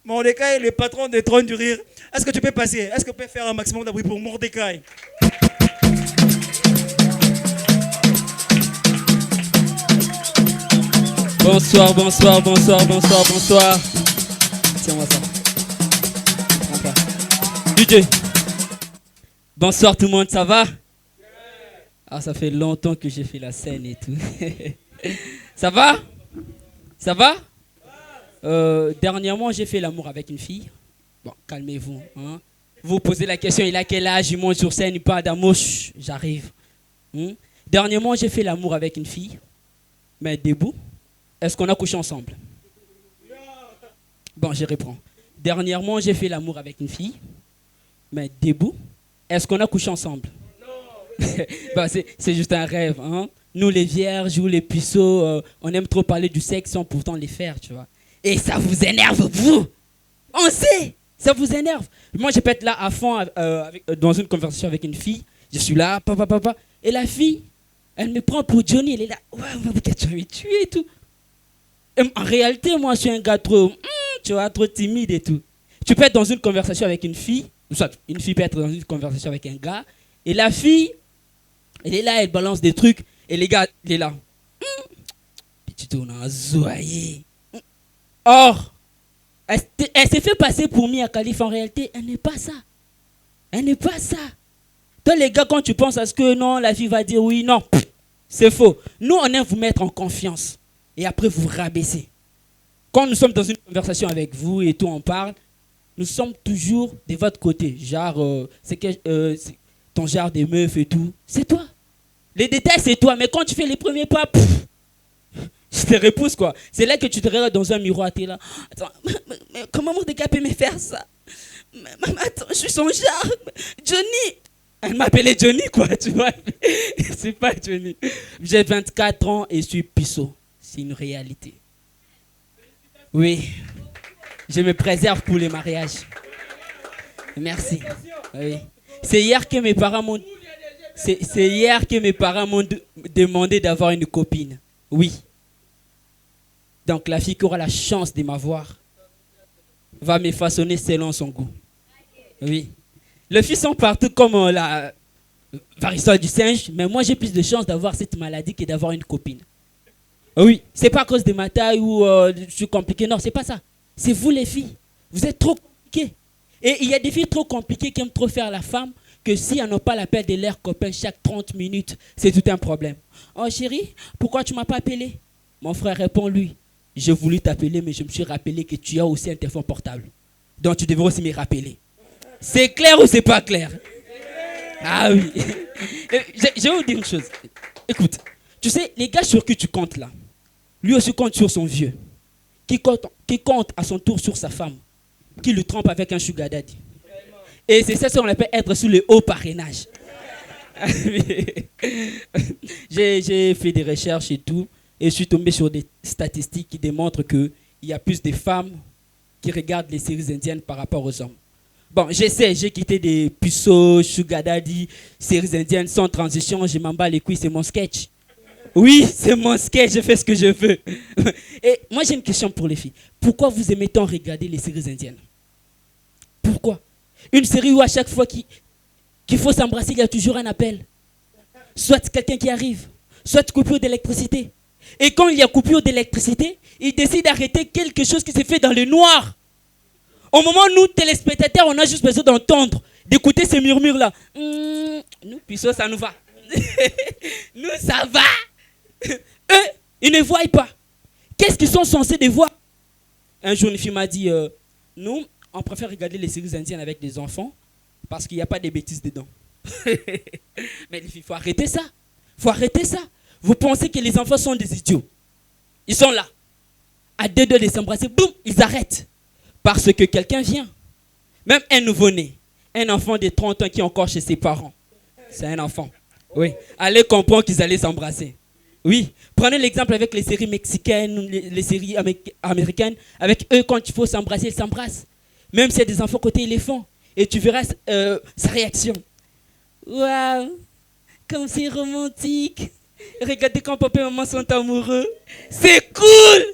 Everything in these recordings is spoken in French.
Mordecai, le patron des trônes du rire. Est-ce que tu peux passer? Est-ce que tu peux faire un maximum de bruit pour Mordecai? Bonsoir, bonsoir, bonsoir, bonsoir, bonsoir. Tiens-moi ça. Prends pas. DJ. Bonsoir tout le monde, ça va? Ah, ça fait longtemps que j'ai fait la scène et tout. Ça va? Ça va? Dernièrement, j'ai fait l'amour avec une fille. Bon, calmez-vous. Hein? Vous posez la question, il a quel âge? Il monte sur scène, il parle d'amour. J'arrive. Dernièrement, j'ai fait l'amour avec une fille. Mais debout. Est-ce qu'on a couché ensemble? Bon, je reprends. Dernièrement, j'ai fait l'amour avec une fille. Mais debout. Est-ce qu'on a couché ensemble? Bah, c'est juste un rêve. Hein? Nous, les vierges ou les puceaux, on aime trop parler du sexe sans pourtant les faire, tu vois. Et ça vous énerve, vous? On sait, ça vous énerve. Moi, je peux être là à fond dans une conversation avec une fille. Je suis là, papa, papa. Et la fille, elle me prend pour Johnny. Elle est là, ouais, tu vas me tuer et tout. Et en réalité, moi, je suis un gars trop, tu vois, trop timide et tout. Tu peux être dans une conversation avec une fille. Soit une fille peut être dans une conversation avec un gars. Et la fille, elle est là, elle balance des trucs. Et les gars, il est là. Petit tourne en zoyer. Or, elle s'est fait passer pour Mia Khalifa. En réalité, elle n'est pas ça. Elle n'est pas ça. Toi, les gars, quand tu penses à ce que non, la fille va dire oui, non, c'est faux. Nous, on aime vous mettre en confiance. Et après, vous rabaisser. Quand nous sommes dans une conversation avec vous et tout, on parle, nous sommes toujours de votre côté. Genre, c'est ton genre des meufs et tout. C'est toi. Les détails, c'est toi. Mais quand tu fais les premiers pas, je te repousse, quoi. C'est là que tu te regardes dans un miroir, tu es là. Attends, mais comment Mordecai peut me faire ça? Attends, je suis son genre. Johnny. Elle m'appelait Johnny, quoi, tu vois. C'est pas Johnny. J'ai 24 ans et je suis puceau. C'est une réalité. Oui. Je me préserve pour les mariages. Merci. Oui. C'est hier que mes parents m'ont... C'est hier que mes parents m'ont demandé d'avoir une copine. Oui. Donc la fille qui aura la chance de m'avoir va me façonner selon son goût. Oui. Les filles sont partout comme la varicelle du singe, mais moi j'ai plus de chance d'avoir cette maladie que d'avoir une copine. Oui. C'est pas à cause de ma taille ou je suis compliqué. Non, c'est pas ça. C'est vous les filles. Vous êtes trop compliquées. Et il y a des filles trop compliquées qui aiment trop faire la femme, que si elles n'ont pas l'appel de leurs copains chaque 30 minutes, c'est tout un problème. Oh chérie, pourquoi tu ne m'as pas appelé? Mon frère répond lui, j'ai voulu t'appeler, mais je me suis rappelé que tu as aussi un téléphone portable. Donc tu devrais aussi me rappeler. C'est clair ou c'est pas clair? Ah oui. Je vais vous dire une chose. Écoute, tu sais, les gars sur qui tu comptes là, lui aussi compte sur son vieux, qui compte à son tour sur sa femme, qui le trompe avec un sugar daddy. Et c'est ça qu'on appelle être sous le haut parrainage. J'ai fait des recherches et tout, et je suis tombé sur des statistiques qui démontrent qu'il y a plus de femmes qui regardent les séries indiennes par rapport aux hommes. Bon, j'essaie, j'ai quitté des puceaux, sugar daddy, séries indiennes sans transition, je m'en bats les couilles, c'est mon sketch. Oui, c'est mon sketch, je fais ce que je veux. Et moi j'ai une question pour les filles. Pourquoi vous aimez tant regarder les séries indiennes? Pourquoi? Une série où à chaque fois qu'il faut s'embrasser, il y a toujours un appel. Soit quelqu'un qui arrive, soit coupure d'électricité. Et quand il y a coupure d'électricité, il décide d'arrêter quelque chose qui s'est fait dans le noir. Au moment où nous, téléspectateurs, on a juste besoin d'entendre, d'écouter ces murmures-là. Nous, puissions, ça nous va. Nous, ça va. Eux, ils ne voient pas. Qu'est-ce qu'ils sont censés de voir? Un jour, une fille m'a dit, nous, on préfère regarder les séries indiennes avec des enfants parce qu'il n'y a pas de bêtises dedans. Mais les filles, il faut arrêter ça. Il faut arrêter ça. Vous pensez que les enfants sont des idiots. Ils sont là. À deux de les embrasser, boum, ils arrêtent. Parce que quelqu'un vient. Même un nouveau-né. Un enfant de 30 ans qui est encore chez ses parents. C'est un enfant. Oui. Allez comprendre qu'ils allaient s'embrasser. Oui. Prenez l'exemple avec les séries mexicaines, les séries américaines. Avec eux, quand il faut s'embrasser, ils s'embrassent. Même s'il y a des enfants côté éléphant. Et tu verras sa réaction. Waouh, comme c'est romantique. Regardez quand papa et maman sont amoureux. C'est cool.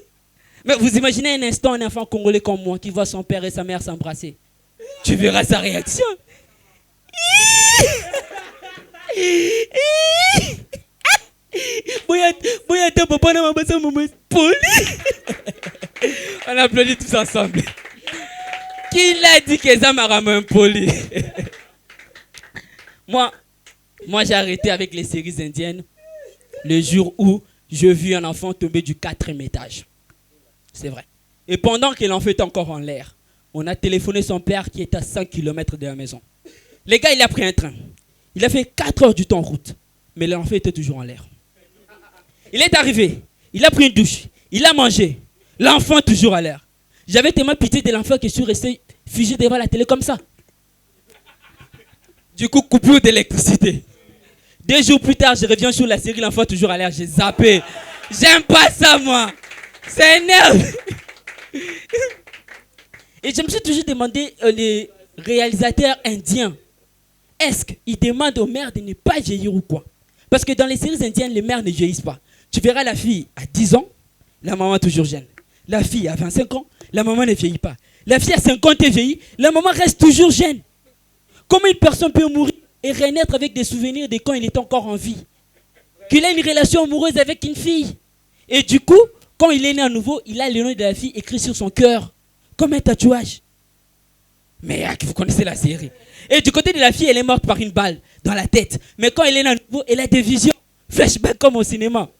Mais vous imaginez un instant un enfant congolais comme moi qui voit son père et sa mère s'embrasser. Tu verras sa réaction. On applaudit tous ensemble. Qui l'a dit que ça m'a ramené poli? Moi, j'ai arrêté avec les séries indiennes le jour où j'ai vu un enfant tomber du 4e étage. C'est vrai. Et pendant que l'enfant était encore en l'air, on a téléphoné son père qui est à 5 km de la maison. Le gars, il a pris un train. Il a fait 4 heures du temps en route. Mais l'enfant était toujours en l'air. Il est arrivé. Il a pris une douche. Il a mangé. L'enfant toujours à l'air. J'avais tellement pitié de l'enfant que je suis resté figé devant la télé comme ça. Du coup, coupure d'électricité. 2 jours plus tard, je reviens sur la série L'enfant toujours à l'air. J'ai zappé. J'aime pas ça, moi. Ça énerve. Et je me suis toujours demandé, les réalisateurs indiens, est-ce qu'ils demandent aux mères de ne pas vieillir ou quoi? Parce que dans les séries indiennes, les mères ne vieillissent pas. Tu verras la fille à 10 ans, la maman toujours jeune. La fille à 25 ans, la maman ne vieillit pas. La fille à 50 ans vieillit, la maman reste toujours jeune. Comment une personne peut mourir et renaître avec des souvenirs de quand il est encore en vie? Qu'il a une relation amoureuse avec une fille. Et du coup, quand il est né à nouveau, il a le nom de la fille écrit sur son cœur, comme un tatouage. Mais vous connaissez la série. Et du côté de la fille, elle est morte par une balle dans la tête. Mais quand elle est né à nouveau, elle a des visions, flashback comme au cinéma.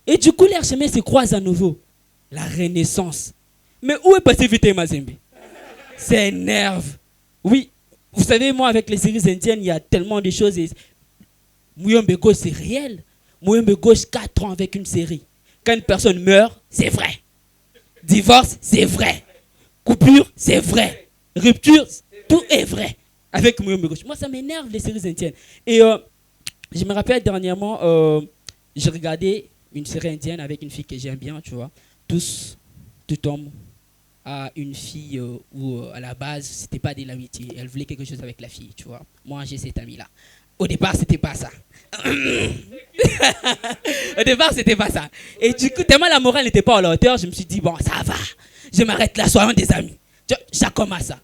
Et du coup, leurs chemins se croisent à nouveau. La renaissance. Mais où est passé Vite Mazembe? Ça énerve. Oui, vous savez, moi, avec les séries indiennes, il y a tellement de choses. Mouyombe Gauche, c'est réel. Mouyombe Gauche, 4 ans avec une série. Quand une personne meurt, c'est vrai. Divorce, c'est vrai. Coupure, c'est vrai. Rupture, tout est vrai. Avec Mouyombe Gauche. Moi, ça m'énerve, les séries indiennes. Et je me rappelle dernièrement, j'ai regardé une série indienne avec une fille que j'aime bien, tu vois. Tout homme a une fille où à la base, c'était pas de l'amitié. Elle voulait quelque chose avec la fille, tu vois. Moi, j'ai cette amie-là. Au départ, c'était pas ça. Au départ, c'était pas ça. Et du coup, tellement la morale n'était pas à la hauteur, je me suis dit, bon, ça va. Je m'arrête là, soyons des amis. Ça commence ça.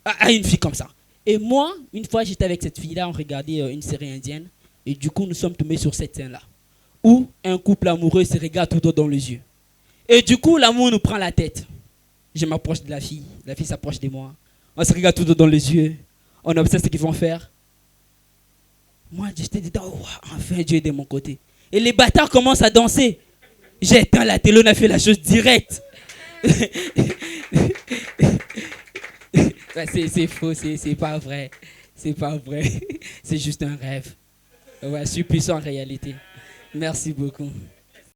À une fille comme ça. Et moi, une fois, j'étais avec cette fille-là, on regardait une série indienne. Et du coup, nous sommes tombés sur cette scène-là. Où un couple amoureux se regarde tout droit dans les yeux. Et du coup, l'amour nous prend la tête. Je m'approche de la fille s'approche de moi. On se regarde tout droit dans les yeux. On observe ce qu'ils vont faire. Moi, j'étais dedans, oh, enfin Dieu est de mon côté. Et les bâtards commencent à danser. J'ai éteint la télé, on a fait la chose directe. C'est faux, c'est pas vrai. C'est pas vrai. C'est juste un rêve. Ouais, je suis puissant en réalité. Merci beaucoup.